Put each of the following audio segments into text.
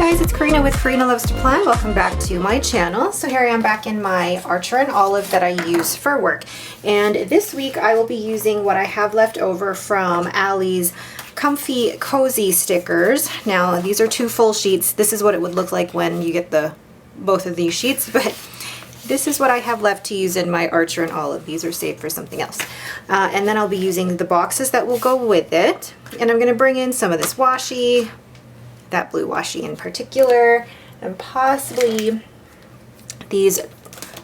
guys, it's Karina with Karina Loves to Plan. Welcome back to my channel. So here I am back in my Archer and Olive that I use for work. And this week I will be using what I have left over from Ali's Comfy Cozy stickers. Now these are 2 full sheets. This is what it would look like when you get both of these sheets, but this is what I have left to use in my Archer and Olive. These are saved for something else. And then I'll be using the boxes that will go with it. And I'm going to bring in some of this washi, that blue washi in particular, and possibly these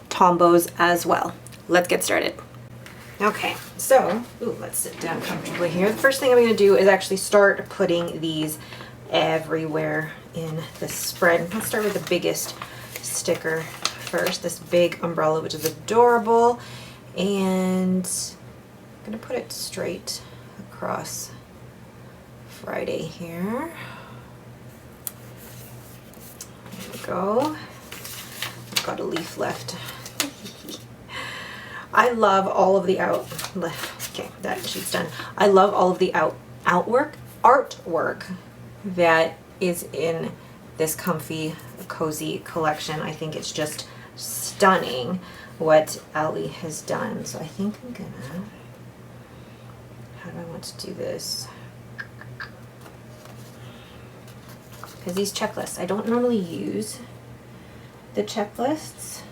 Tombos as well. Let's get started. Okay, so let's sit down comfortably here. The first thing I'm going to do is actually start putting these everywhere in the spread. Let's start with the biggest sticker first, this big umbrella, which is adorable, and I'm going to put it straight across Friday here. Go. I've got a leaf left. I love all of the okay, that sheet's done. I love all of the artwork that is in this Comfy Cozy collection. I think it's just stunning what Ali has done. So I think I'm gonna, how do I want to do this? Because these checklists, I don't normally use the checklists.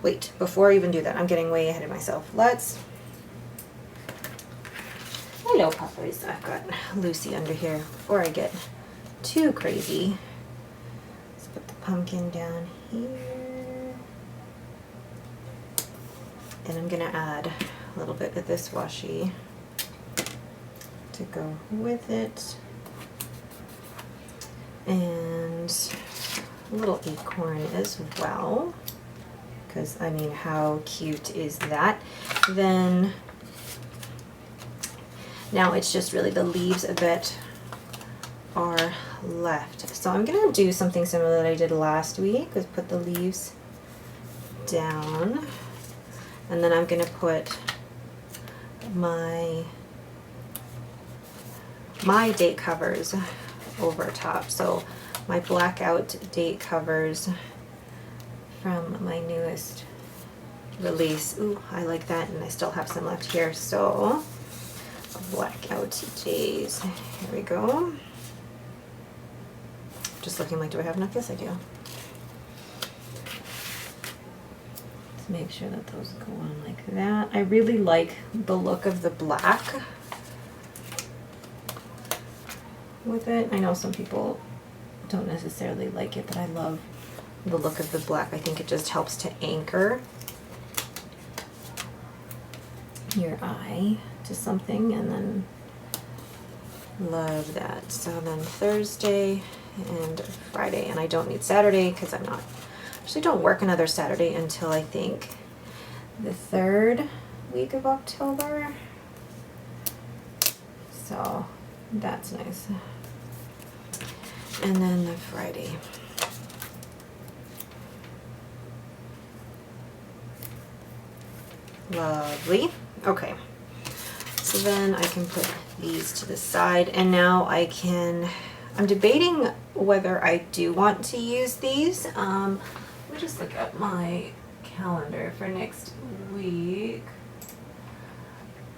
Wait, before I even do that, I'm getting way ahead of myself. Hello puppies, I've got Lucy under here. Before I get too crazy, let's put the pumpkin down here. And I'm gonna add a little bit of this washi to go with it. And a little acorn as well, because I mean, how cute is that? Then now it's just really the leaves that are left. So I'm gonna do something similar that I did last week, is put the leaves down, and then I'm gonna put my date covers over top. So my blackout date covers from my newest release. Ooh, I like that, and I still have some left here. So blackout days. Here we go. Just looking like, do I have enough? Yes, I do. Let's make sure that those go on like that. I really like the look of the black with it. I know some people don't necessarily like it, but I love the look of the black. I think it just helps to anchor your eye to something, and then love that. So then Thursday and Friday, and I don't need Saturday because I'm not, actually don't work another Saturday until I think the 3rd week of October. So that's nice. And then the Friday. Lovely. Okay. So then I can put these to the side, and now I'm debating whether I do want to use these. Let me just look at my calendar for next week.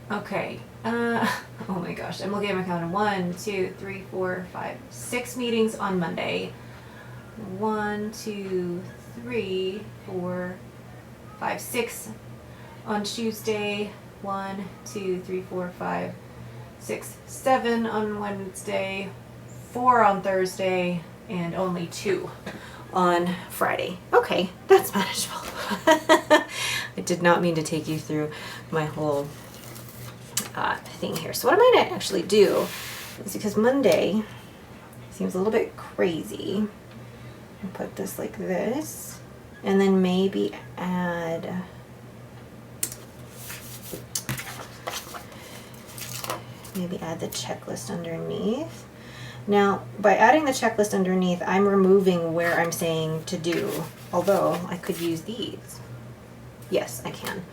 Okay. Oh my gosh, I'm looking at my calendar. 1, 2, 3, 4, 5, 6 meetings on Monday. 1, 2, 3, 4, 5, 6 on Tuesday. 1, 2, 3, 4, 5, 6, 7 on Wednesday. 4 on Thursday, and only 2 on Friday. Okay, that's manageable. I did not mean to take you through my whole thing here. So what I might actually do is, because Monday seems a little bit crazy, I'll put this like this, and then maybe add the checklist underneath. Now, by adding the checklist underneath, I'm removing where I'm saying to do, although I could use these. Yes, I can.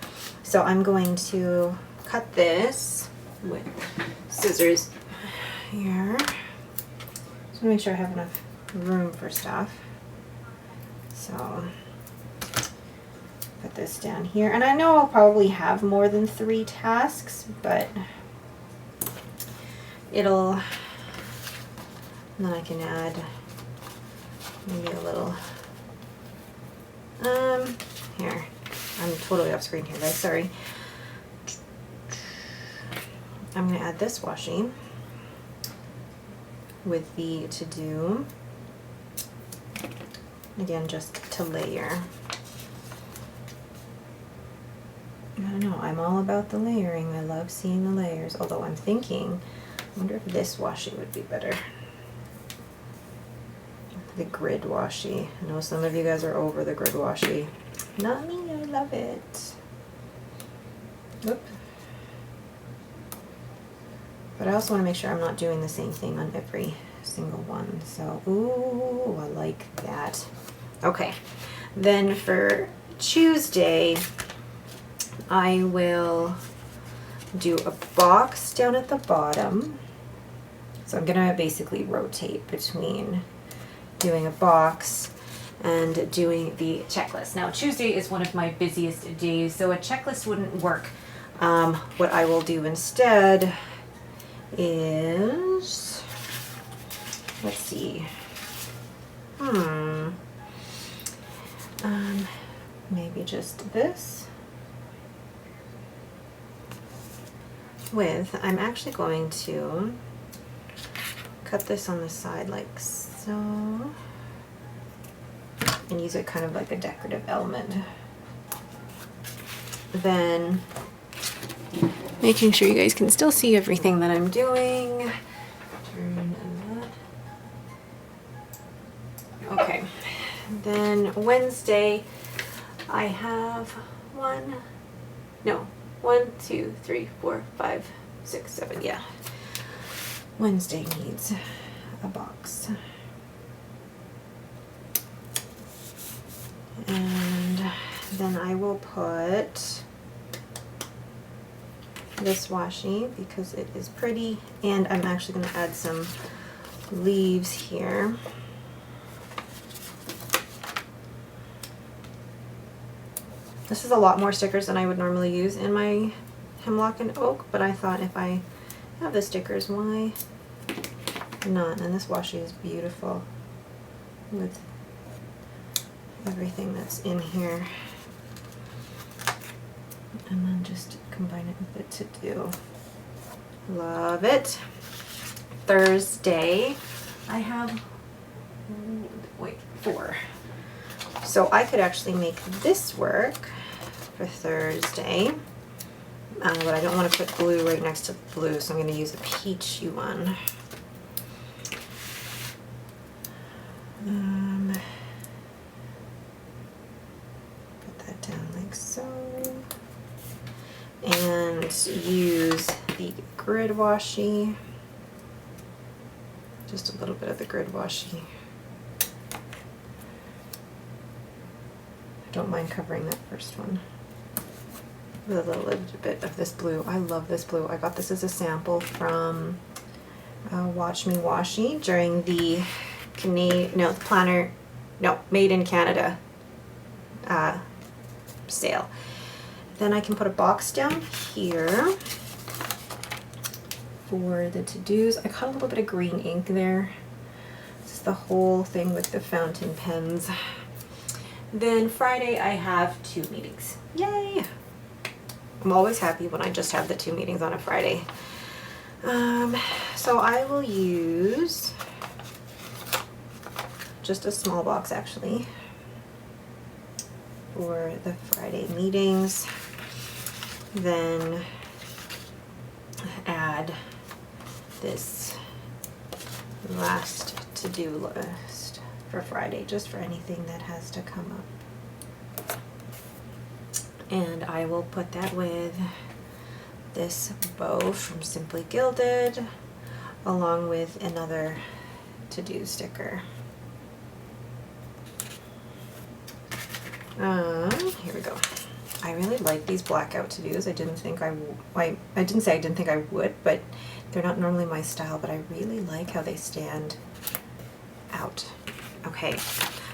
So I'm going to cut this with scissors here. Just want to make sure I have enough room for stuff. So put this down here. And I know I'll probably have more than 3 tasks, but it'll, and then I can add maybe a little, here. I'm totally off screen here, guys, sorry. I'm going to add this washi with the to-do. Again, just to layer. I don't know, I'm all about the layering. I love seeing the layers, although I'm thinking, I wonder if this washi would be better. The grid washi. I know some of you guys are over the grid washi. Not me, I love it. Oop. But I also want to make sure I'm not doing the same thing on every single one. So, ooh, I like that. Okay, then for Tuesday, I will do a box down at the bottom. So I'm gonna basically rotate between doing a box and doing the checklist. Now Tuesday is one of my busiest days, so a checklist wouldn't work. What I will do instead is, let's see, maybe just this with, I'm actually going to cut this on the side like so and use it kind of like a decorative element. Then making sure you guys can still see everything that I'm doing. Turn that. Okay, then Wednesday I have 1, 2, 3, 4, 5, 6, 7, yeah. Wednesday needs a box. And then I will put this washi because it is pretty, and I'm actually going to add some leaves here. This is a lot more stickers than I would normally use in my hemlock and oak, but I thought if I have the stickers, why not? And this washi is beautiful with everything that's in here. And then just combine it with the to-do. Love it. Thursday, I have, 4. So I could actually make this work for Thursday, but I don't want to put blue right next to blue, so I'm going to use a peachy one. Put that down like so. And use the grid washi. Just a little bit of the grid washi. I don't mind covering that first one with a little bit of this blue. I love this blue. I got this as a sample from Watch Me Washi during the Made in Canada sale. Then I can put a box down here for the to-dos. I got a little bit of green ink there. This is the whole thing with the fountain pens. Then Friday I have 2 meetings. Yay! I'm always happy when I just have the 2 meetings on a Friday. So I will use just a small box actually for the Friday meetings. Then add this last to-do list for Friday, just for anything that has to come up. And I will put that with this bow from Simply Gilded, along with another to-do sticker. Here we go. I really like these blackout to-dos. I didn't think I didn't say I didn't think I would, but they're not normally my style, but I really like how they stand out. Okay,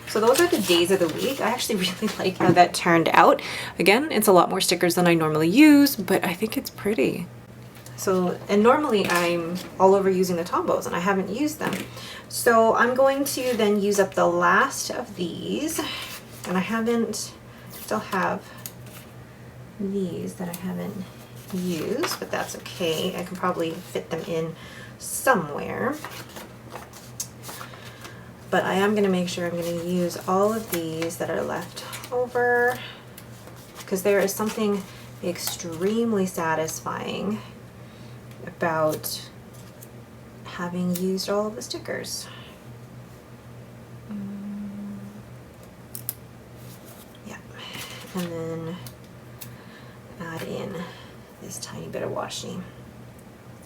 so those are the days of the week. I actually really like how that turned out. Again, it's a lot more stickers than I normally use, but I think it's pretty. So, and normally I'm all over using the Tombos and I haven't used them. So I'm going to then use up the last of these, and still have these that I haven't used, but that's okay. I can probably fit them in somewhere. But I am going to make sure I'm going to use all of these that are left over, because there is something extremely satisfying about having used all of the stickers. Yeah, and then add in this tiny bit of washi.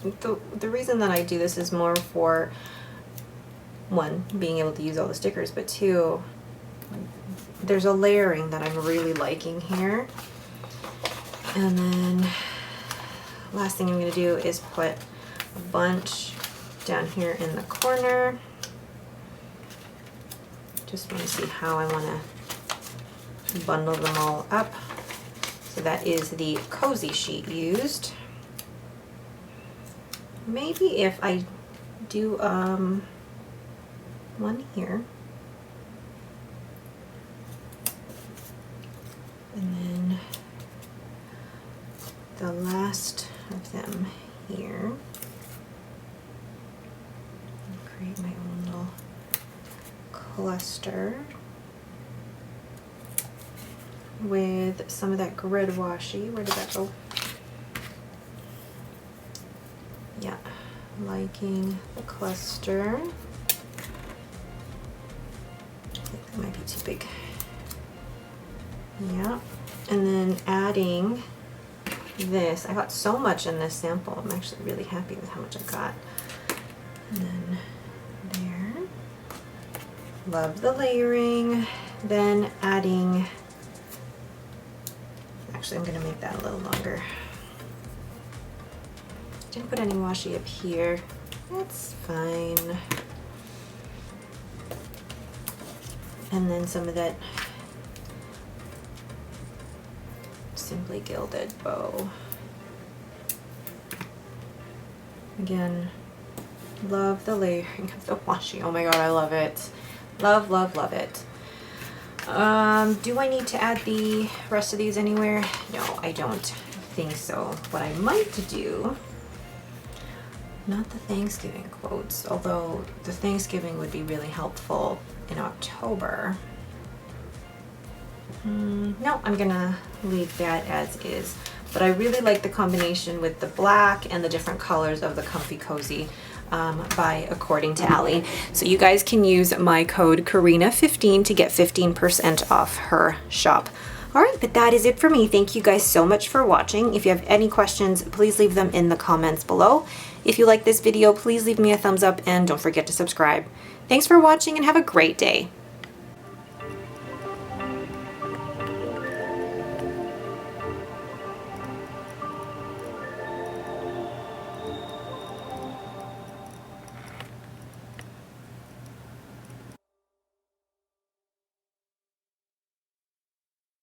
The reason that I do this is more for, one, being able to use all the stickers, but two, there's a layering that I'm really liking here. And then last thing I'm going to do is put a bunch down here in the corner. Just want to see how I want to bundle them all up. So that is the cozy sheet used. Maybe if I do one here, and then the last of them here. Create my own little cluster with some of that grid washi. Where did that go? Yeah, liking the cluster. I think that might be too big. Yeah, and then adding this. I got so much in this sample. I'm actually really happy with how much I got. And then there. Love the layering. Then adding, actually I'm going to make that a little longer. Didn't put any washi up here. That's fine. And then some of that Simply Gilded bow. Again, love the layering of the washi. Oh my god, I love it. Love, love, love it. Do I need to add the rest of these anywhere? No, I don't think so. What I might do, not the Thanksgiving quotes, although the Thanksgiving would be really helpful in October. No, I'm gonna leave that as is. But I really like the combination with the black and the different colors of the Comfy Cozy by According to Allie. So you guys can use my code Karina15 to get 15% off her shop. All right, but that is it for me. Thank you guys so much for watching. If you have any questions, please leave them in the comments below. If you like this video, please leave me a thumbs up and don't forget to subscribe. Thanks for watching and have a great day.